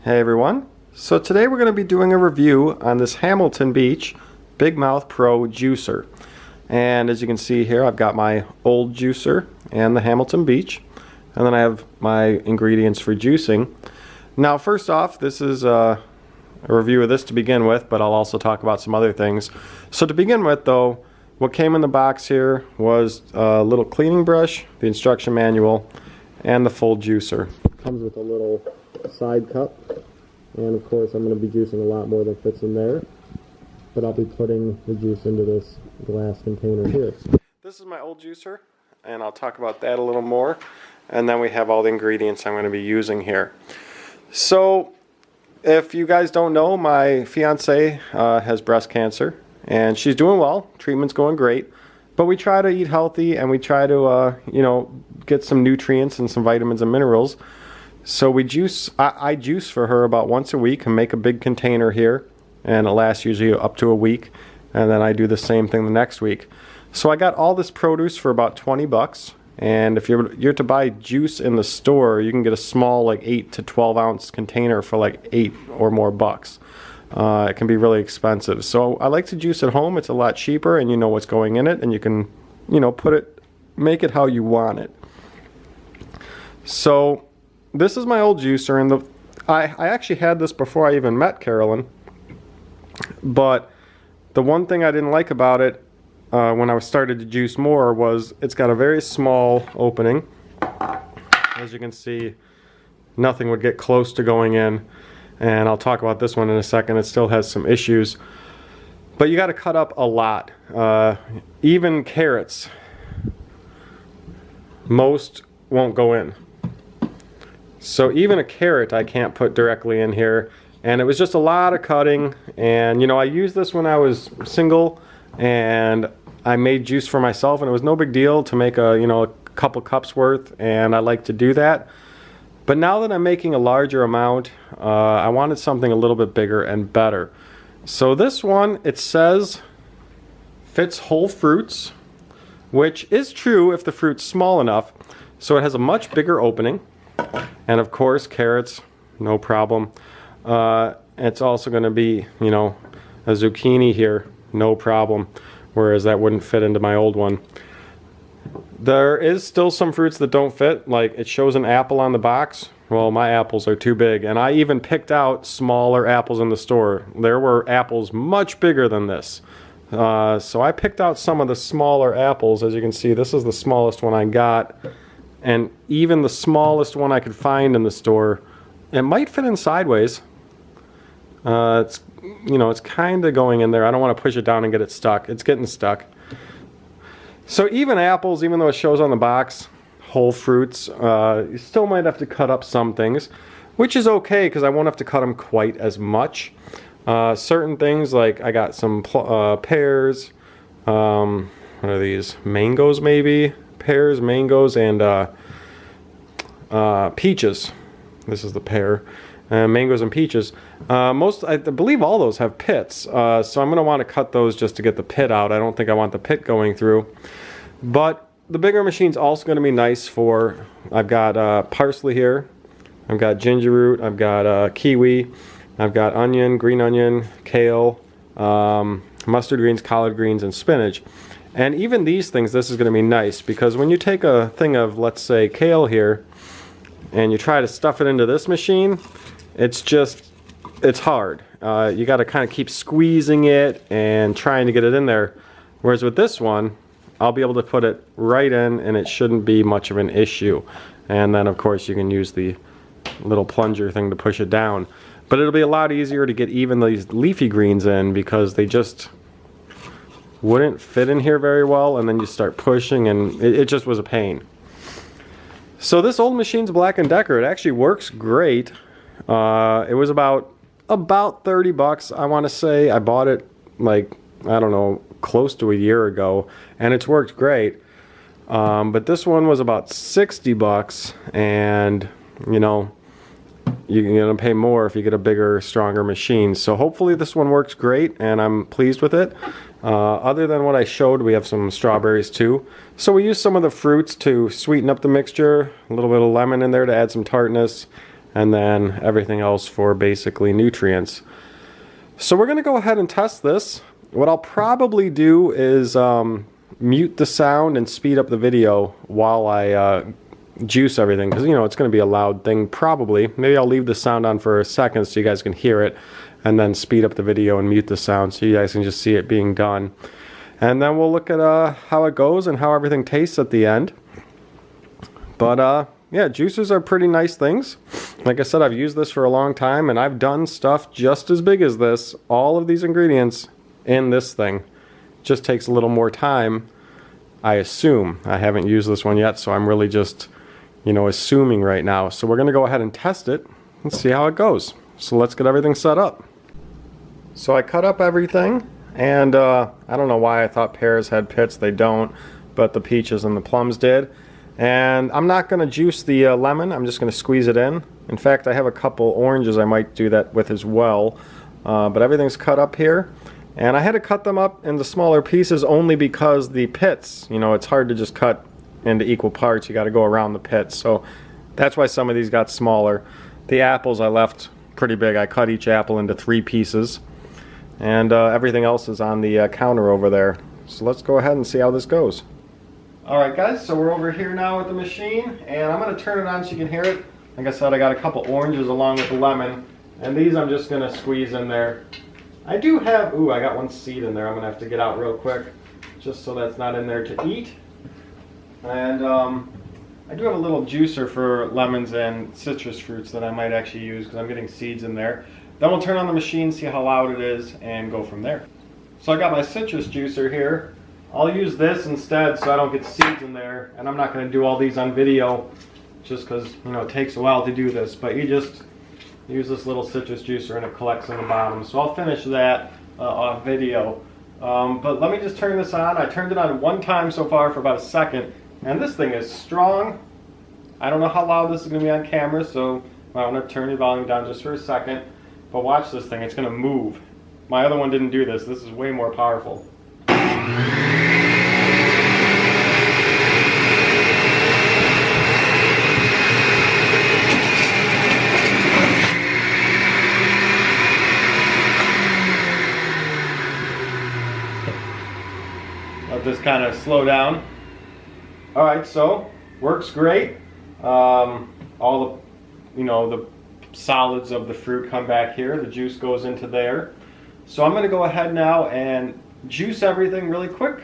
Hey everyone, so today we're going to be doing a review on this Hamilton Beach Big Mouth Pro juicer. And as you can see here, I've got my old juicer and the Hamilton Beach, and then I have my ingredients for juicing. Now first off, this is a review of this to begin with, but I'll also talk about some other things. So to begin with though, what came in the box here was a little cleaning brush, the instruction manual, and the full juicer. Comes with a little side cup, and of course I'm going to be juicing a lot more than fits in there, but I'll be putting the juice into this glass container here. This is my old juicer, and I'll talk about that a little more, and then we have all the ingredients I'm going to be using here. So if you guys don't know, my fiance has breast cancer, and she's doing well. Treatment's going great, but we try to eat healthy, and we try to get some nutrients and some vitamins and minerals. So I juice for her about once a week and make a big container here, and it lasts usually up to a week, and then I do the same thing the next week. So I got all this produce for about 20 bucks, and if you're to buy juice in the store, you can get a small like 8 to 12 ounce container for like 8 or more bucks. It can be really expensive. So I like to juice at home. It's a lot cheaper, and you know what's going in it, and you can make it how you want it. So this is my old juicer, and I actually had this before I even met Carolyn, but the one thing I didn't like about it when I started to juice more was it's got a very small opening. As you can see, nothing would get close to going in, and I'll talk about this one in a second. It still has some issues, but you got to cut up a lot. Even carrots, most won't go in. So even a carrot I can't put directly in here, and it was just a lot of cutting. And I used this when I was single, and I made juice for myself, and it was no big deal to make a couple cups worth, and I like to do that. But now that I'm making a larger amount, I wanted something a little bit bigger and better. So this one, it says fits whole fruits, which is true if the fruit's small enough. So it has a much bigger opening. And of course, carrots, no problem. It's also going to be, a zucchini here, no problem. Whereas that wouldn't fit into my old one. There is still some fruits that don't fit. Like it shows an apple on the box. Well, my apples are too big. And I even picked out smaller apples in the store. There were apples much bigger than this. So I picked out some of the smaller apples. As you can see, this is the smallest one I got. And even the smallest one I could find in the store, it might fit in sideways. It's kind of going in there. I don't want to push it down and get it stuck. It's getting stuck. So even apples, even though it shows on the box, whole fruits, you still might have to cut up some things, which is okay because I won't have to cut them quite as much. Certain things, like I got some pears, what are these, mangoes maybe? Pears, mangoes, and peaches. This is the pear. Mangoes and peaches. I believe all those have pits, so I'm going to want to cut those just to get the pit out. I don't think I want the pit going through. But the bigger machine's also going to be nice for, I've got parsley here, I've got ginger root, I've got kiwi, I've got onion, green onion, kale, mustard greens, collard greens, and spinach. And even these things, this is going to be nice, because when you take a thing of, let's say, kale here, and you try to stuff it into this machine, it's hard. You got to kind of keep squeezing it and trying to get it in there. Whereas with this one, I'll be able to put it right in, and it shouldn't be much of an issue. And then, of course, you can use the little plunger thing to push it down. But it'll be a lot easier to get even these leafy greens in, because they just wouldn't fit in here very well, and then you start pushing, and it just was a pain. So this old machine's Black & Decker. It actually works great. It was about 30 bucks, I want to say. I bought it like, I don't know, close to a year ago, and it's worked great. But this one was about 60 bucks, and you're going to pay more if you get a bigger, stronger machine. So hopefully this one works great, and I'm pleased with it. Other than what I showed, we have some strawberries too. So we use some of the fruits to sweeten up the mixture, a little bit of lemon in there to add some tartness, and then everything else for basically nutrients. So we're going to go ahead and test this. What I'll probably do is mute the sound and speed up the video while I juice everything, because you know it's going to be a loud thing probably. Maybe I'll leave the sound on for a second so you guys can hear it, and then speed up the video and mute the sound so you guys can just see it being done. And then we'll look at how it goes and how everything tastes at the end. But yeah, juicers are pretty nice things. Like I said, I've used this for a long time, and I've done stuff just as big as this, all of these ingredients in this thing. Just takes a little more time, I assume. I haven't used this one yet, so I'm really just, you know, assuming right now. So we're going to go ahead and test it and see how it goes. So let's get everything set up. So I cut up everything, and I don't know why I thought pears had pits. They don't, but the peaches and the plums did. And I'm not going to juice the lemon. I'm just going to squeeze it in. In fact, I have a couple oranges I might do that with as well. But everything's cut up here. And I had to cut them up into smaller pieces only because the pits, you know, it's hard to just cut into equal parts. You got to go around the pits. So that's why some of these got smaller. The apples I left pretty big. I cut each apple into 3 pieces. And everything else is on the counter over there. So let's go ahead and see how this goes. Alright guys, so we're over here now with the machine, and I'm going to turn it on so you can hear it. Like I said, I got a couple oranges along with the lemon, and these I'm just going to squeeze in there. I do have, ooh, I got one seed in there I'm going to have to get out real quick, just so that's not in there to eat. And I do have a little juicer for lemons and citrus fruits that I might actually use, because I'm getting seeds in there. Then we'll turn on the machine, see how loud it is, and go from there. So I got my citrus juicer here. I'll use this instead so I don't get seeds in there, and I'm not going to do all these on video just because, you know, it takes a while to do this, but you just use this little citrus juicer and it collects on the bottom. So I'll finish that on video. But let me just turn this on. I turned it on one time so far for about a second, and this thing is strong. I don't know how loud this is going to be on camera, so I want to turn the volume down just for a second. But watch this thing, it's going to move. My other one didn't do this. This is way more powerful. Let this kind of slow down. Alright, so works great. All the, you know, the solids of the fruit come back here. The juice goes into there. So I'm going to go ahead now and juice everything really quick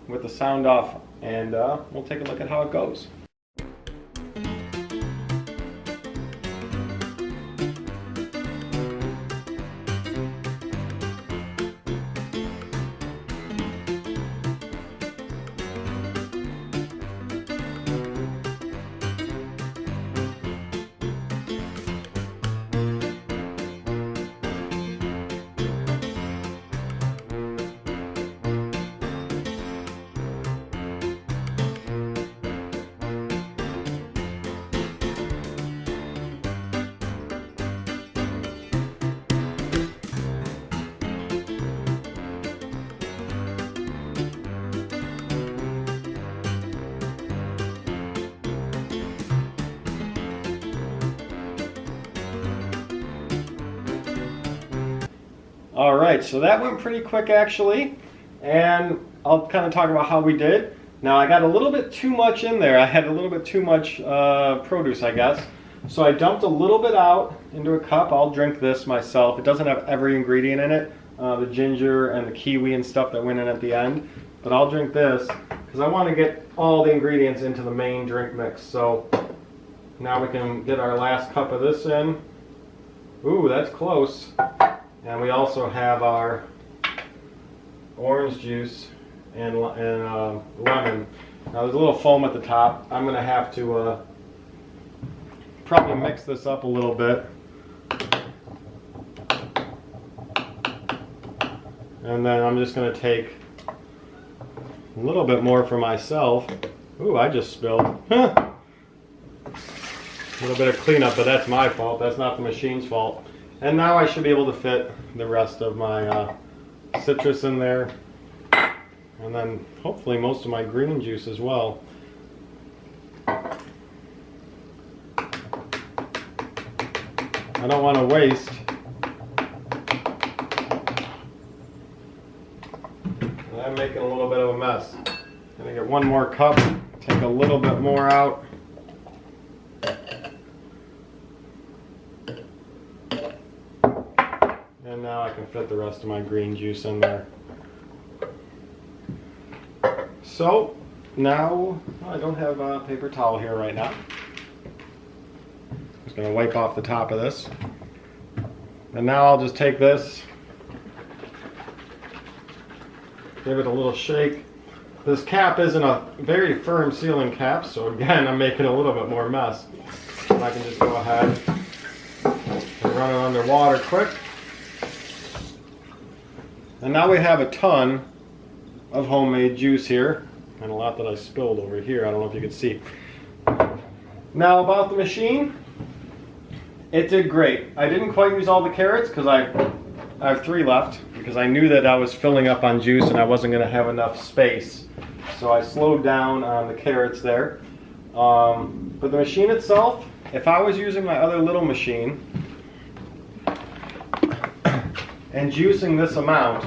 with the sound off, and we'll take a look at how it goes. Alright, so that went pretty quick actually, and I'll kind of talk about how we did. Now I got a little bit too much in there. I had a little bit too much produce, I guess. So I dumped a little bit out into a cup. I'll drink this myself. It doesn't have every ingredient in it, the ginger and the kiwi and stuff that went in at the end. But I'll drink this because I want to get all the ingredients into the main drink mix. So now we can get our last cup of this in. Ooh, that's close. And we also have our orange juice and lemon. Now there's a little foam at the top. I'm going to have to probably mix this up a little bit. And then I'm just going to take a little bit more for myself. Ooh, I just spilled. A little bit of cleanup, but that's my fault. That's not the machine's fault. And now I should be able to fit the rest of my citrus in there. And then hopefully most of my green juice as well. I don't want to waste. I'm making a little bit of a mess. I'm gonna get one more cup, take a little bit more out. And now I can fit the rest of my green juice in there. So now, I don't have a paper towel here right now. Just gonna wipe off the top of this. And now I'll just take this, give it a little shake. This cap isn't a very firm sealing cap, so again, I'm making a little bit more mess. And I can just go ahead and run it under water quick. And now we have a ton of homemade juice here, and a lot that I spilled over here. I don't know if you can see. Now about the machine, it did great. I didn't quite use all the carrots because I have 3 left, because I knew that I was filling up on juice and I wasn't going to have enough space. So I slowed down on the carrots there. But the machine itself, if I was using my other little machine and juicing this amount,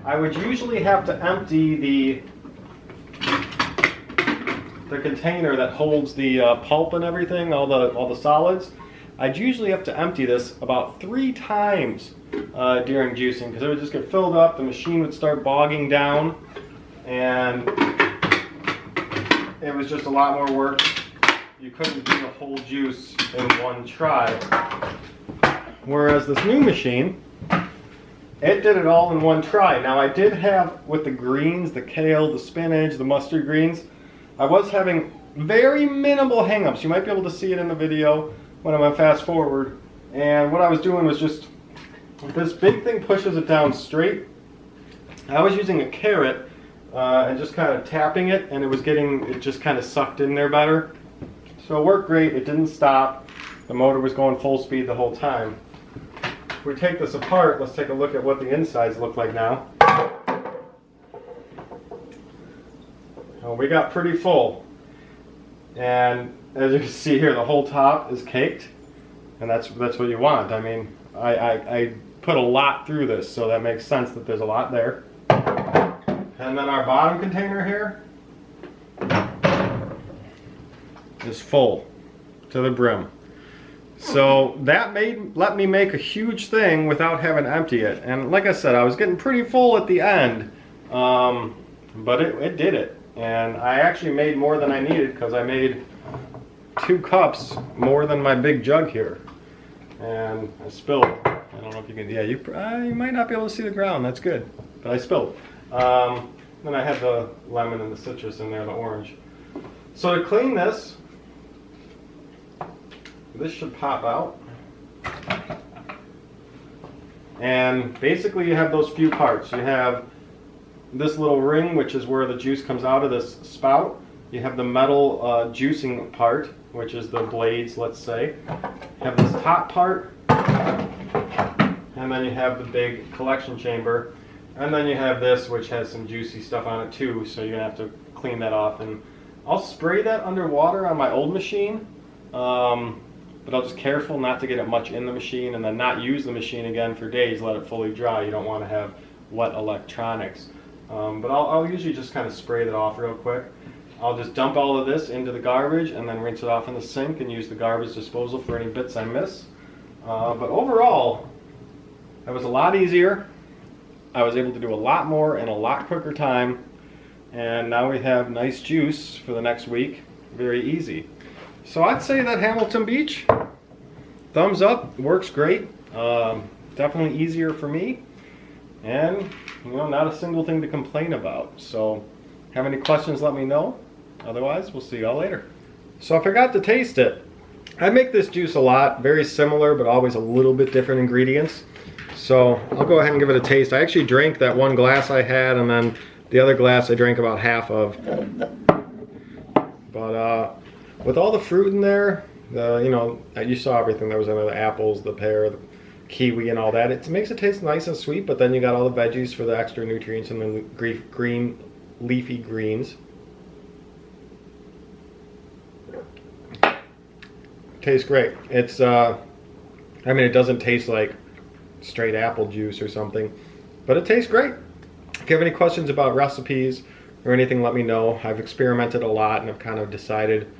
I would usually have to empty the container that holds the pulp and everything, all the solids. I'd usually have to empty this about 3 times during juicing, because it would just get filled up, the machine would start bogging down, and it was just a lot more work. You couldn't do the whole juice in one try. Whereas this new machine, it did it all in one try. Now I did have, with the greens, the kale, the spinach, the mustard greens, I was having very minimal hangups. You might be able to see it in the video when I'm going to fast forward. And what I was doing was just, this big thing pushes it down straight. I was using a carrot and just kind of tapping it, and it just kind of sucked in there better. So it worked great. It didn't stop. The motor was going full speed the whole time. If we take this apart, let's take a look at what the insides look like now. Well, we got pretty full. And as you can see here, the whole top is caked. And that's what you want. I mean, I put a lot through this, so that makes sense that there's a lot there. And then our bottom container here is full to the brim. So that let me make a huge thing without having to empty it. And like I said, I was getting pretty full at the end, but it did it. And I actually made more than I needed, because I made 2 cups more than my big jug here. And I spilled. I don't know if you can, yeah, you might not be able to see the ground, that's good. But I spilled. Then I had the lemon and the citrus in there, the orange. So to clean this should pop out. And basically you have those few parts. You have this little ring, which is where the juice comes out of this spout. You have the metal juicing part, which is the blades, let's say. You have this top part, and then you have the big collection chamber. And then you have this, which has some juicy stuff on it too, so you're gonna have to clean that off. And I'll spray that underwater on my old machine, but I'll just careful not to get it much in the machine, and then not use the machine again for days, let it fully dry. You don't want to have wet electronics. But I'll usually just kind of spray that off real quick. I'll just dump all of this into the garbage and then rinse it off in the sink and use the garbage disposal for any bits I miss. But overall, it was a lot easier. I was able to do a lot more in a lot quicker time. And now we have nice juice for the next week. Very easy. So I'd say that Hamilton Beach, thumbs up, works great. Definitely easier for me. And, not a single thing to complain about. So, have any questions, let me know. Otherwise, we'll see y'all later. So I forgot to taste it. I make this juice a lot, very similar, but always a little bit different ingredients. So I'll go ahead and give it a taste. I actually drank that 1 glass I had, and then the other glass I drank about half of. But with all the fruit in there, you saw everything. There was the apples, the pear, the kiwi and all that. It makes it taste nice and sweet, but then you got all the veggies for the extra nutrients and the green leafy greens. Tastes great. It's I mean, it doesn't taste like straight apple juice or something, but it tastes great. If you have any questions about recipes or anything, let me know. I've experimented a lot and I've kind of decided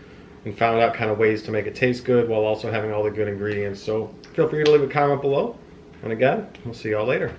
and found out kind of ways to make it taste good while also having all the good ingredients. So feel free to leave a comment below. And again, we'll see y'all later.